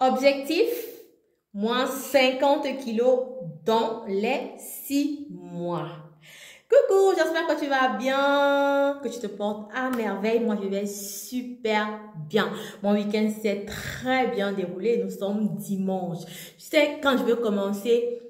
Objectif, moins 50 kilos dans les 6 mois. Coucou, j'espère que tu vas bien, que tu te portes à merveille. Moi, je vais super bien. Mon week-end s'est très bien déroulé. Nous sommes dimanche. Tu sais, quand je veux commencer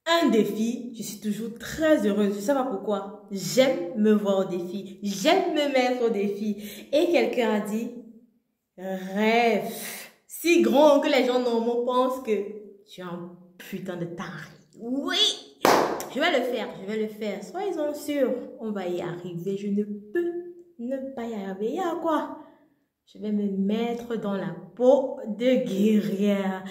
un défi, je suis toujours très heureuse. Je sais pas pourquoi. J'aime me voir au défi. J'aime me mettre au défi. Et quelqu'un a dit, rêve si grand que les gens normaux pensent que tu es un putain de taré. Oui, je vais le faire, je vais le faire. Soyez-en sûrs, on va y arriver. Je ne peux ne pas y arriver. Il y a quoi? Je vais me mettre dans la peau de guerrière.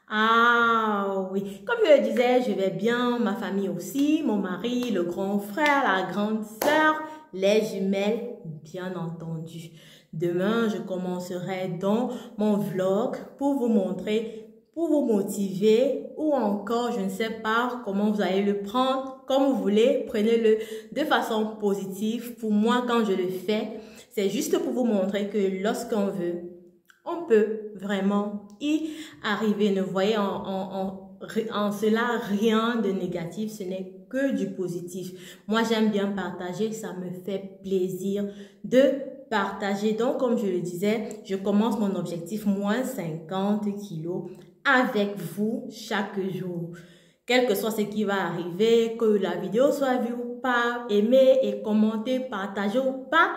Ah oui, comme je le disais, je vais bien, ma famille aussi, mon mari, le grand frère, la grande sœur, les jumelles, bien entendu. Demain, je commencerai dans mon vlog pour vous montrer, pour vous motiver ou encore, je ne sais pas comment vous allez le prendre, comme vous voulez, prenez-le de façon positive. Pour moi, quand je le fais, c'est juste pour vous montrer que lorsqu'on veut, on peut vraiment y arriver. Ne voyez en cela rien de négatif, ce n'est que du positif. Moi, j'aime bien partager, ça me fait plaisir de partager. Donc, comme je le disais, je commence mon objectif moins 50 kilos avec vous chaque jour. Quel que soit ce qui va arriver, que la vidéo soit vue ou pas, aimée et commentée, partagée ou pas,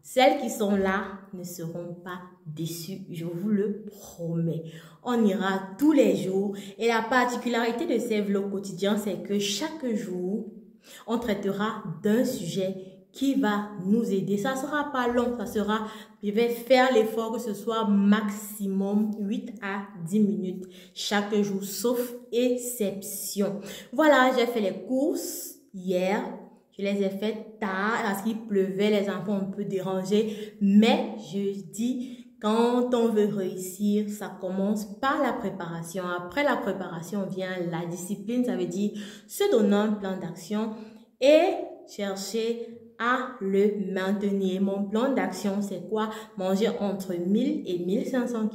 celles qui sont là ne seront pas déçues, je vous le promets. On ira tous les jours et la particularité de ces vlogs quotidiens, c'est que chaque jour, on traitera d'un sujet qui va nous aider. Ça sera pas long, ça sera, je vais faire l'effort que ce soit maximum 8 à 10 minutes chaque jour, sauf exception. Voilà, j'ai fait les courses hier. Je les ai faites tard parce qu'il pleuvait, les enfants ont un peu dérangé. Mais je dis, quand on veut réussir, ça commence par la préparation. Après la préparation vient la discipline, ça veut dire se donner un plan d'action et chercher à le maintenir. Mon plan d'action, c'est quoi? Manger entre 1000 et 1500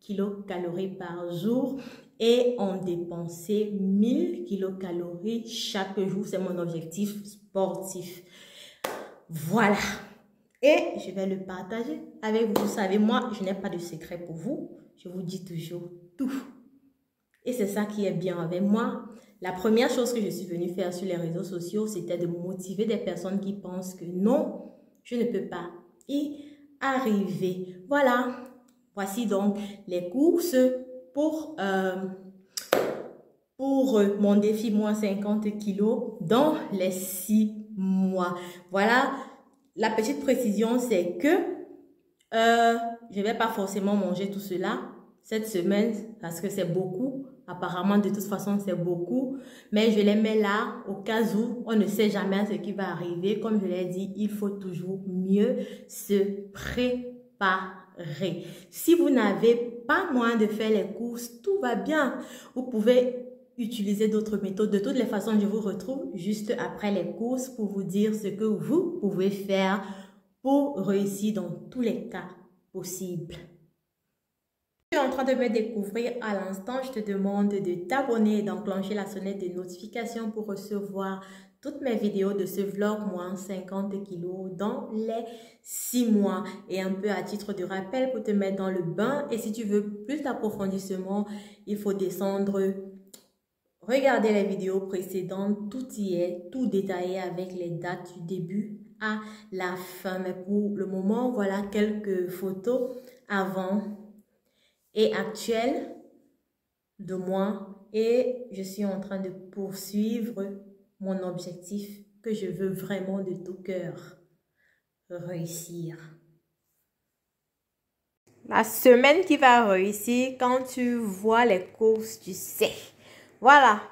kilocalories par jour et en dépenser 1000 kilocalories chaque jour. C'est mon objectif sportif. Voilà. Et je vais le partager avec vous. Vous savez, moi, je n'ai pas de secret pour vous. Je vous dis toujours tout. Et c'est ça qui est bien avec moi. La première chose que je suis venue faire sur les réseaux sociaux, c'était de motiver des personnes qui pensent que non, je ne peux pas y arriver. Voilà. Voici donc les courses pour mon défi moins 50 kilos dans les 6 mois. Voilà. La petite précision, c'est que je ne vais pas forcément manger tout cela cette semaine parce que c'est beaucoup. Apparemment, de toute façon, c'est beaucoup. Mais je les mets là au cas où on ne sait jamais ce qui va arriver. Comme je l'ai dit, il faut toujours mieux se préparer. Si vous n'avez pas moyen de faire les courses, tout va bien. Vous pouvez utiliser d'autres méthodes. De toutes les façons, je vous retrouve juste après les courses pour vous dire ce que vous pouvez faire pour réussir dans tous les cas possibles. Si tu es en train de me découvrir à l'instant, je te demande de t'abonner et d'enclencher la sonnette de notification pour recevoir toutes mes vidéos de ce vlog moins 50 kilos dans les 6 mois. Et un peu à titre de rappel pour te mettre dans le bain. Et si tu veux plus d'approfondissement, il faut descendre. Regardez les vidéos précédentes, tout y est, tout détaillé avec les dates du début à la fin. Mais pour le moment, voilà quelques photos avant et actuelles de moi. Et je suis en train de poursuivre mon objectif que je veux vraiment de tout cœur réussir. La semaine qui va réussir, quand tu vois les courses, tu sais. Voilà.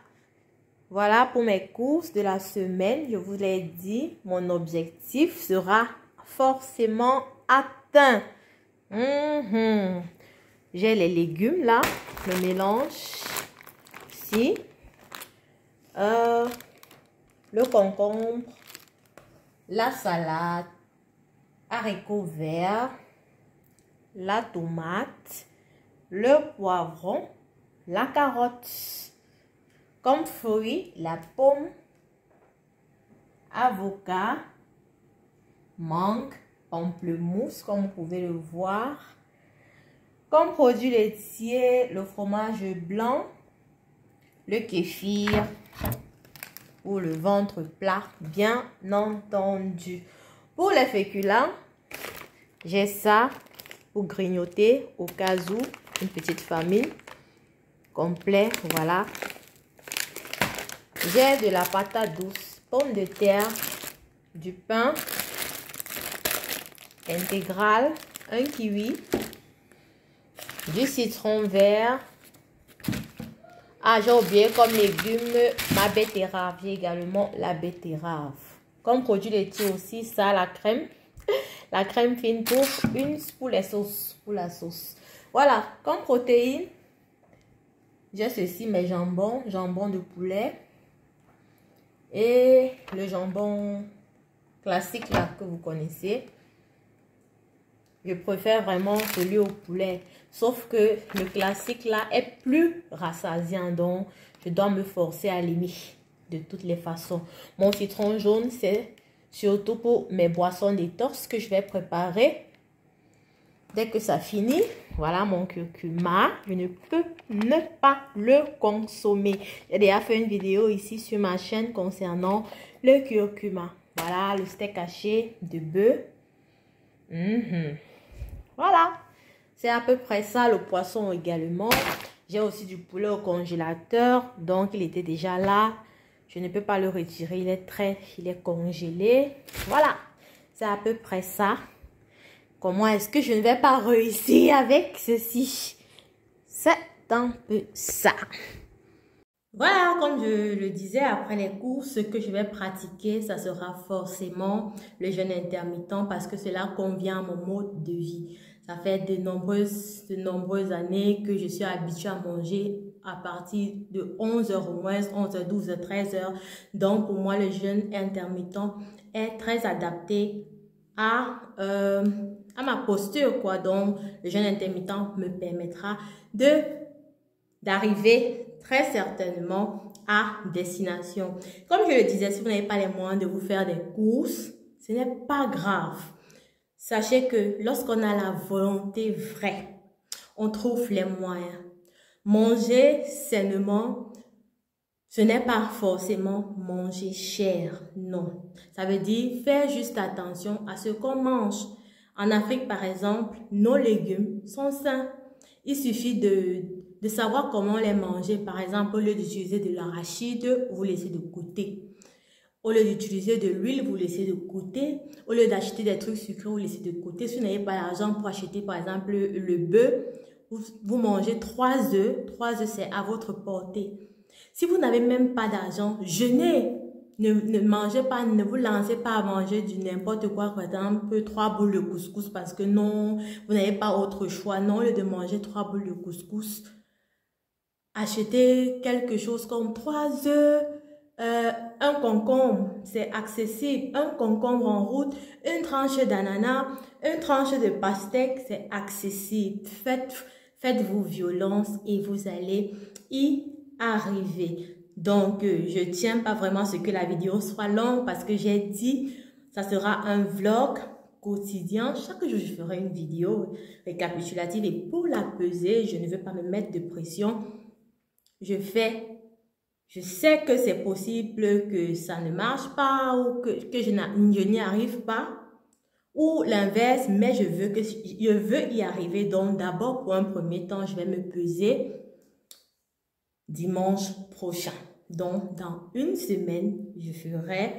Voilà pour mes courses de la semaine. Je vous l'ai dit, mon objectif sera forcément atteint. J'ai les légumes là, le mélange ici. Le concombre, la salade, haricots verts, la tomate, le poivron, la carotte. Comme fruits, la pomme, avocat, mangue, pamplemousse, comme vous pouvez le voir. Comme produit laitier, le fromage blanc, le kéfir pour le ventre plat, bien entendu. Pour les féculents, j'ai ça pour grignoter au cas où une petite famine complet. Voilà. J'ai de la patate douce, pommes de terre, du pain intégral, un kiwi, du citron vert. Ah, j'ai oublié comme légumes ma betterave. J'ai également la betterave. Comme produit laitier aussi, ça, la crème. La crème fine pour les sauces, pour la sauce. Voilà, comme protéines, j'ai ceci, mes jambons de poulet. Et le jambon classique là que vous connaissez. Je préfère vraiment celui au poulet. Sauf que le classique là est plus rassasiant. Donc, je dois me forcer à l'aimer de toutes les façons. Mon citron jaune, c'est surtout pour mes boissons détox que je vais préparer. Dès que ça finit, voilà mon curcuma. Je ne peux ne pas le consommer. J'ai déjà fait une vidéo ici sur ma chaîne concernant le curcuma. Voilà le steak haché de bœuf. Voilà, c'est à peu près ça. Le poisson également. J'ai aussi du poulet au congélateur. Donc, il était déjà là. Je ne peux pas le retirer. Il est congelé. Voilà, c'est à peu près ça. Comment est-ce que je ne vais pas réussir avec ceci? C'est un peu ça. Voilà, comme je le disais, après les cours, ce que je vais pratiquer, ça sera forcément le jeûne intermittent parce que cela convient à mon mode de vie. Ça fait de nombreuses années que je suis habituée à manger à partir de 11h au moins, 11h, 12h, 13h. Donc, pour moi, le jeûne intermittent est très adapté à ma posture, quoi. Donc, le jeûne intermittent me permettra d'arriver très certainement à destination. Comme je le disais, si vous n'avez pas les moyens de vous faire des courses, ce n'est pas grave. Sachez que lorsqu'on a la volonté vraie, on trouve les moyens. Manger sainement, ce n'est pas forcément manger cher, non. Ça veut dire faire juste attention à ce qu'on mange. En Afrique, par exemple, nos légumes sont sains. Il suffit de savoir comment les manger. Par exemple, au lieu d'utiliser de l'arachide, vous laissez de côté. Au lieu d'utiliser de l'huile, vous laissez de côté. Au lieu d'acheter des trucs sucrés, vous laissez de côté. Si vous n'avez pas l'argent pour acheter, par exemple, le bœuf, vous mangez 3 œufs. 3 œufs, c'est à votre portée. Si vous n'avez même pas d'argent, jeûnez. Ne mangez pas, ne vous lancez pas à manger du n'importe quoi, par exemple 3 boules de couscous parce que non, vous n'avez pas autre choix. Non, au lieu de manger 3 boules de couscous, achetez quelque chose comme 3 œufs, un concombre, c'est accessible, un concombre en route, une tranche d'ananas, une tranche de pastèque, c'est accessible. Faites-vous violence et vous allez y arriver. Donc, je tiens pas vraiment à ce que la vidéo soit longue parce que j'ai dit, ça sera un vlog quotidien. Chaque jour, je ferai une vidéo récapitulative et pour la peser, je ne veux pas me mettre de pression. Je sais que c'est possible que ça ne marche pas ou que je n'y arrive pas ou l'inverse, mais je veux y arriver. Donc, d'abord, pour un premier temps, je vais me peser dimanche prochain. Donc, dans une semaine, je ferai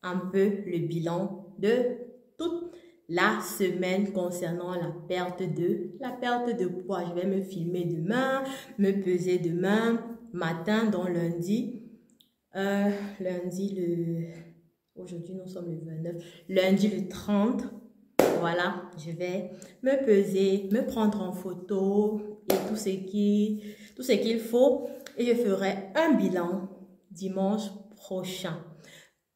un peu le bilan de toute la semaine concernant la perte de poids. Je vais me filmer demain, me peser demain matin, donc lundi. Aujourd'hui, nous sommes le 29. Lundi, le 30. Voilà, je vais me peser, me prendre en photo et tout ce qu'il faut. Et je ferai un bilan dimanche prochain.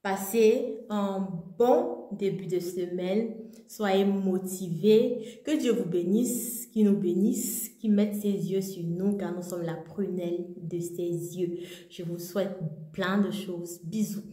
Passez un bon début de semaine. Soyez motivés. Que Dieu vous bénisse, qu'il nous bénisse, qu'il mette ses yeux sur nous car nous sommes la prunelle de ses yeux. Je vous souhaite plein de choses. Bisous.